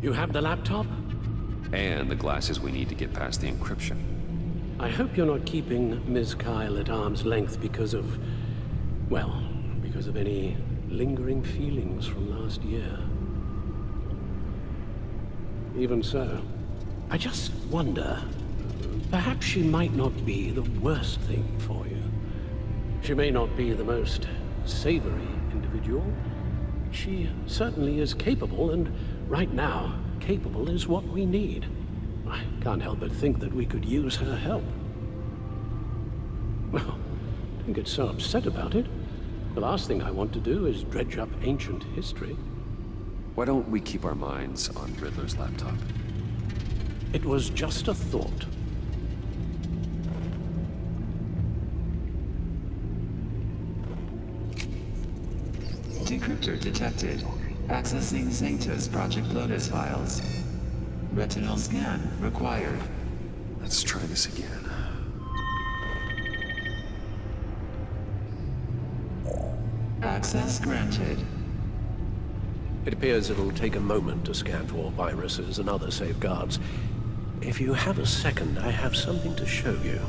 You have the laptop? And the glasses we need to get past the encryption. I hope you're not keeping Ms. Kyle at arm's length because of... well, because of any lingering feelings from last year. Even so, I just wonder, perhaps she might not be the worst thing for you. She may not be the most savory individual. She certainly is capable, and right now, capable is what we need. I can't help but think that we could use her help. Well, don't get so upset about it. The last thing I want to do is dredge up ancient history. Why don't we keep our minds on Riddler's laptop? It was just a thought. Decryptor detected. Accessing Zeta's Project Lotus files. Retinal scan required. Let's try this again. Access granted. It appears it'll take a moment to scan for viruses and other safeguards. If you have a second, I have something to show you.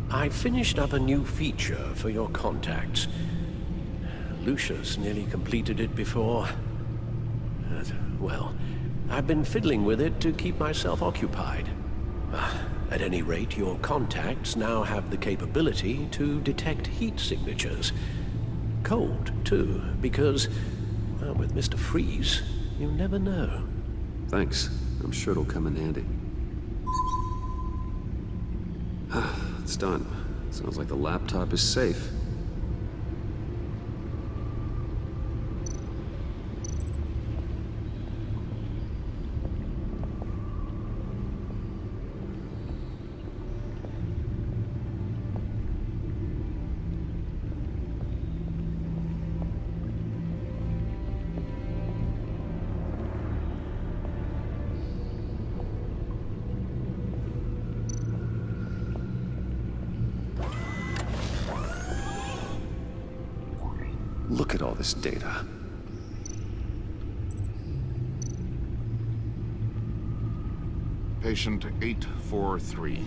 I finished up a new feature for your contacts. Lucius nearly completed it before. Well, I've been fiddling with it to keep myself occupied. At any rate, your contacts now have the capability to detect heat signatures. Cold, too, because, well, with Mr. Freeze, you never know. Thanks. I'm sure it'll come in handy. It's done. Sounds like the laptop is safe. Look at all this data. Patient 843.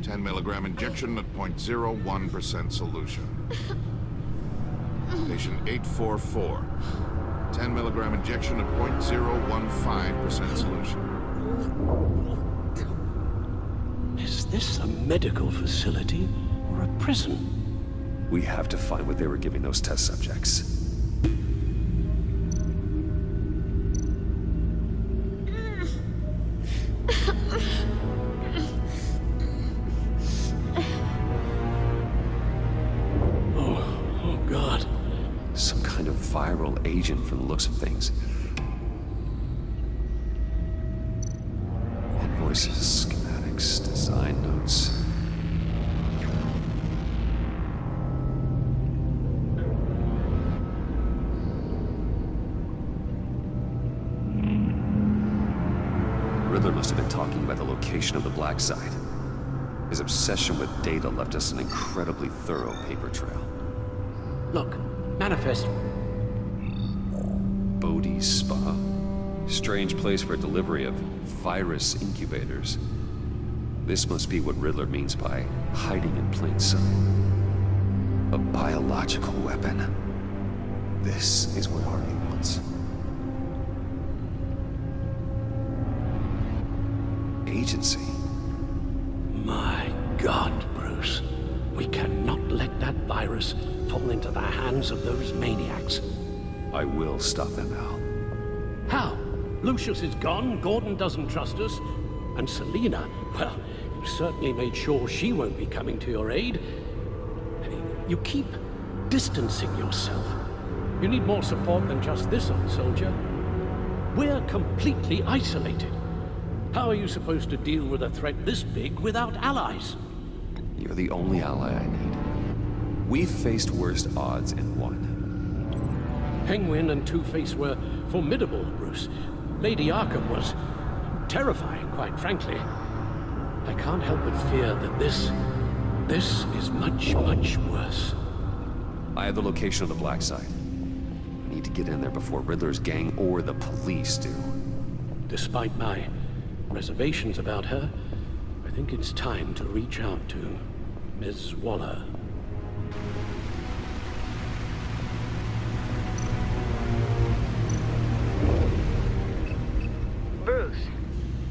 10 milligram injection at 0.01% solution. Patient 844. 10 milligram injection at 0.015% solution. Is this a medical facility or a prison? We have to find what they were giving those test subjects. Oh, God. Some kind of viral agent from the looks of things. Invoices, schematics, design notes. Riddler must have been talking about the location of the black site. His obsession with data left us an incredibly thorough paper trail. Look, manifest. Bodhi's Spa? Strange place for delivery of virus incubators. This must be what Riddler means by hiding in plain sight. A biological weapon. This is what Harvey wants. agency. My God, Bruce. We cannot let that virus fall into the hands of those maniacs. I will stop them, Al. How? Lucius is gone, Gordon doesn't trust us, and Selina, well, you certainly made sure she won't be coming to your aid. You keep distancing yourself. You need more support than just this old soldier. We're completely isolated. How are you supposed to deal with a threat this big without allies? You're the only ally I need. We've faced worse odds and won. Penguin and Two-Face were formidable, Bruce. Lady Arkham was terrifying, quite frankly. I can't help but fear that this is much, much worse. I have the location of the black site. I need to get in there before Riddler's gang or the police do. Despite my reservations about her, I think it's time to reach out to Ms. Waller. Bruce,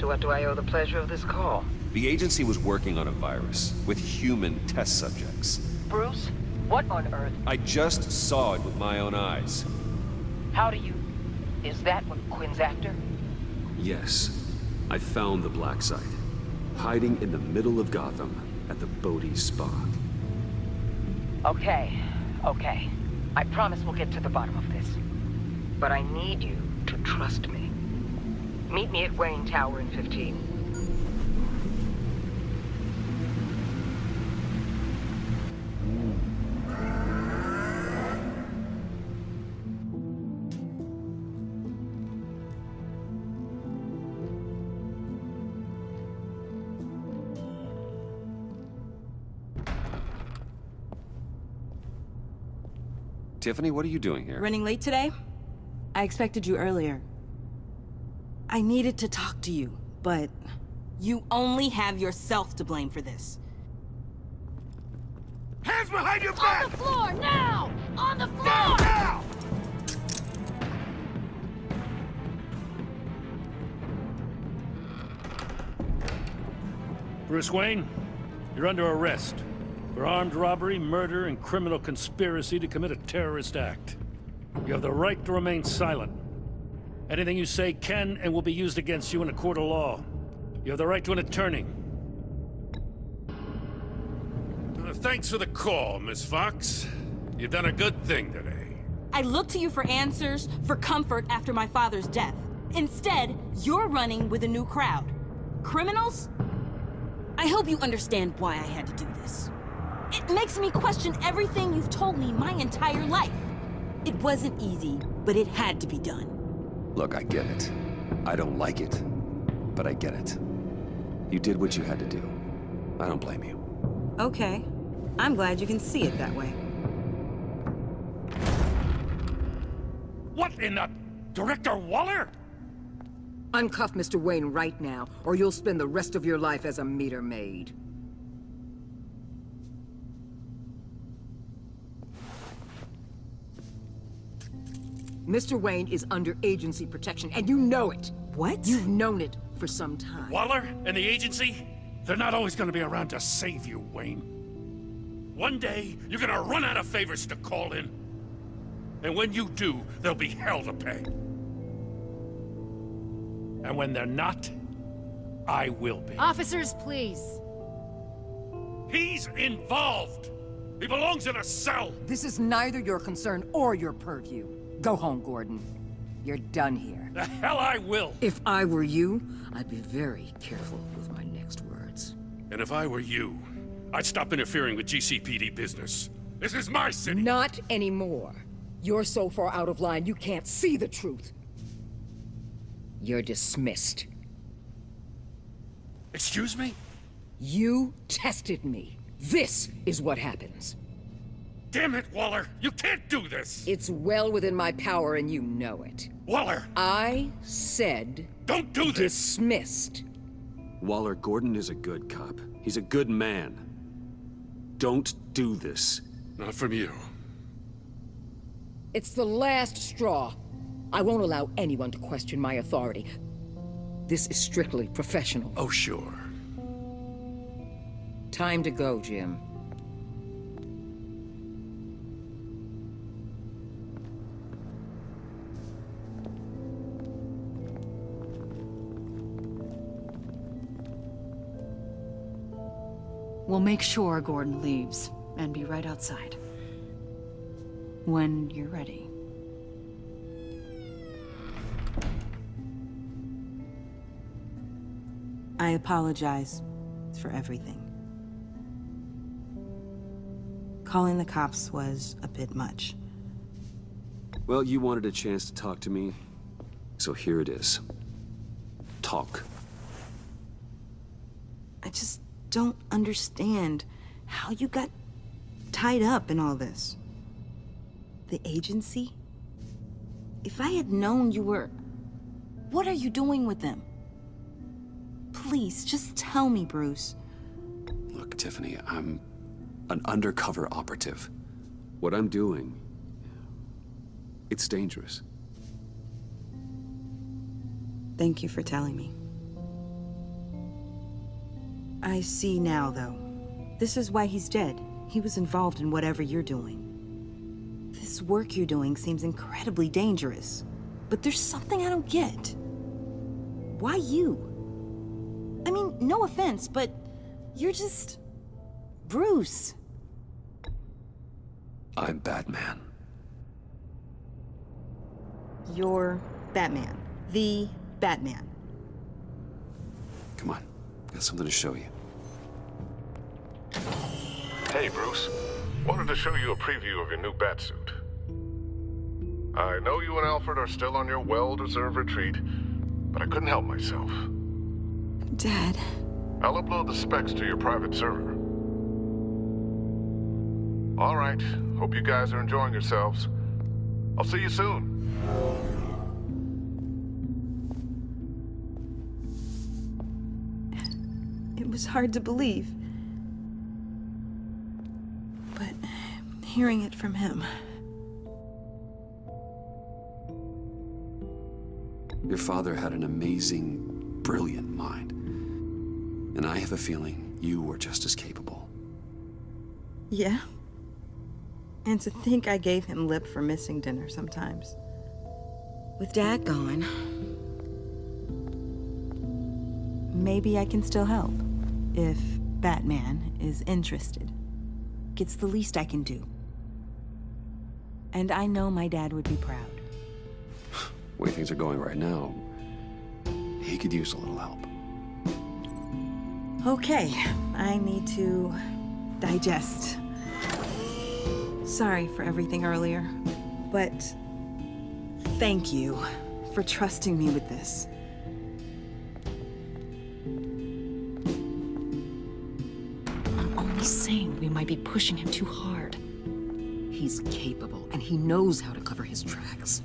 to what do I owe the pleasure of this call? The agency was working on a virus with human test subjects. Bruce, what on earth? I just saw it with my own eyes. How do you... Is that what Quinn's after? Yes, I found the black site, hiding in the middle of Gotham at the Bodhi Spa. Okay. I promise we'll get to the bottom of this. But I need you to trust me. Meet me at Wayne Tower in 15. Tiffany, what are you doing here? Running late today? I expected you earlier. I needed to talk to you, but you only have yourself to blame for this. Hands behind your back! On the floor, now! On the floor! Now! Bruce Wayne, you're under arrest for armed robbery, murder, and criminal conspiracy to commit a terrorist act. You have the right to remain silent. Anything you say can and will be used against you in a court of law. You have the right to an attorney. Thanks for the call, Miss Fox. You've done a good thing today. I looked to you for answers, for comfort after my father's death. Instead, you're running with a new crowd. Criminals? I hope you understand why I had to do this. It makes me question everything you've told me my entire life. It wasn't easy, but it had to be done. Look, I get it. I don't like it, but I get it. You did what you had to do. I don't blame you. Okay. I'm glad you can see it that way. What in the... Director Waller? Uncuff Mr. Wayne right now, or you'll spend the rest of your life as a meter maid. Mr. Wayne is under agency protection, and you know it. What? You've known it for some time. Waller and the agency? They're not always gonna be around to save you, Wayne. One day, you're gonna run out of favors to call in. And when you do, there'll be hell to pay. And when they're not, I will be. Officers, please. He's involved! He belongs in a cell! This is neither your concern or your purview. Go home, Gordon. You're done here. The hell I will! If I were you, I'd be very careful with my next words. And if I were you, I'd stop interfering with GCPD business. This is my city! Not anymore. You're so far out of line, you can't see the truth. You're dismissed. Excuse me? You tested me. This is what happens. Damn it, Waller! You can't do this! It's well within my power and you know it. Waller! I said... Don't do this! Dismissed. Waller, Gordon is a good cop. He's a good man. Don't do this. Not from you. It's the last straw. I won't allow anyone to question my authority. This is strictly professional. Oh, sure. Time to go, Jim. We'll make sure Gordon leaves, and be right outside. When you're ready. I apologize for everything. Calling the cops was a bit much. Well, you wanted a chance to talk to me, so here it is. Talk. I just don't understand how you got tied up in all this. The agency? If I had known you were... What are you doing with them? Please, just tell me, Bruce. Look, Tiffany, I'm an undercover operative. What I'm doing, it's dangerous. Thank you for telling me. I see now, though. This is why he's dead. He was involved in whatever you're doing. This work you're doing seems incredibly dangerous. But there's something I don't get. Why you? I mean, no offense, but you're just... Bruce. I'm Batman. You're Batman. The Batman. Come on, got something to show you. Hey, Bruce. Wanted to show you a preview of your new batsuit. I know you and Alfred are still on your well-deserved retreat, but I couldn't help myself. Dad. I'll upload the specs to your private server. All right. Hope you guys are enjoying yourselves. I'll see you soon. It was hard to believe. But hearing it from him... Your father had an amazing, brilliant mind. And I have a feeling you were just as capable. Yeah? And to think I gave him lip for missing dinner sometimes. With Dad gone... Maybe I can still help. If Batman is interested. It's the least I can do. And I know my dad would be proud. The way things are going right now, he could use a little help. Okay, I need to digest. Sorry for everything earlier, but thank you for trusting me with this. I'm only saying we might be pushing him too hard. He's capable, and he knows how to cover his tracks.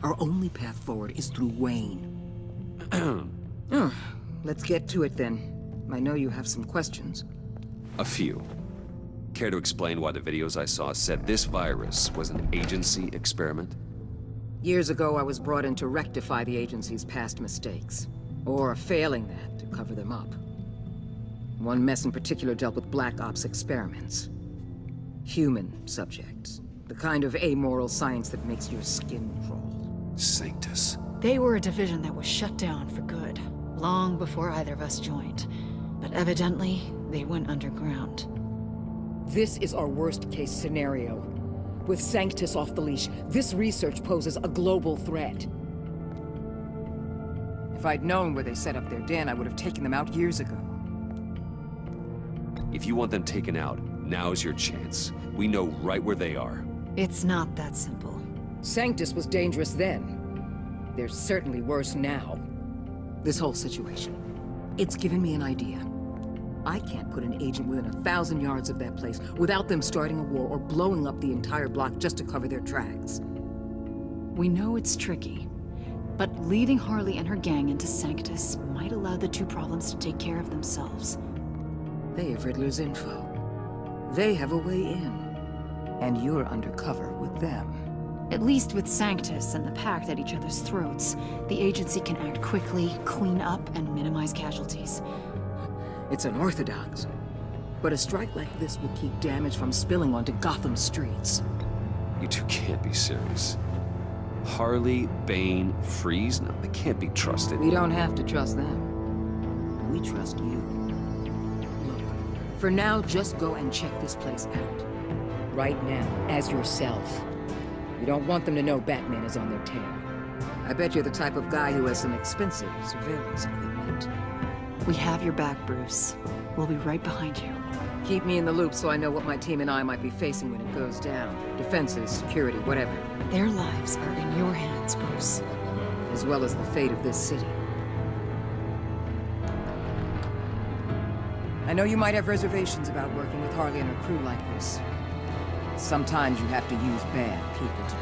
Our only path forward is through Wayne. Let's get to it then. I know you have some questions. A few. Care to explain why the videos I saw said this virus was an agency experiment? Years ago, I was brought in to rectify the agency's past mistakes. Or, failing that, to cover them up. One mess in particular dealt with Black Ops experiments. Human subjects. The kind of amoral science that makes your skin crawl. Sanctus. They were a division that was shut down for good, long before either of us joined. But evidently, they went underground. This is our worst-case scenario. With Sanctus off the leash, this research poses a global threat. If I'd known where they set up their den, I would have taken them out years ago. If you want them taken out, now's your chance. We know right where they are. It's not that simple. Sanctus was dangerous then. They're certainly worse now. This whole situation, it's given me an idea. I can't put an agent within 1,000 yards of that place without them starting a war or blowing up the entire block just to cover their tracks. We know it's tricky, but leading Harley and her gang into Sanctus might allow the two problems to take care of themselves. They have Riddler's info. They have a way in. And you're undercover with them. At least with Sanctus and the Pact at each other's throats, the agency can act quickly, clean up, and minimize casualties. It's unorthodox. But a strike like this will keep damage from spilling onto Gotham streets. You two can't be serious. Harley, Bane, Freeze? No, they can't be trusted. We don't have to trust them. We trust you. Look, for now, just go and check this place out. Right now, as yourself. You don't want them to know Batman is on their tail. I bet you're the type of guy who has some expensive surveillance equipment. We have your back, Bruce. We'll be right behind you. Keep me in the loop so I know what my team and I might be facing when it goes down. Defenses, security, whatever. Their lives are in your hands, Bruce. As well as the fate of this city. I know you might have reservations about working with Harley and her crew like this. Sometimes you have to use bad people to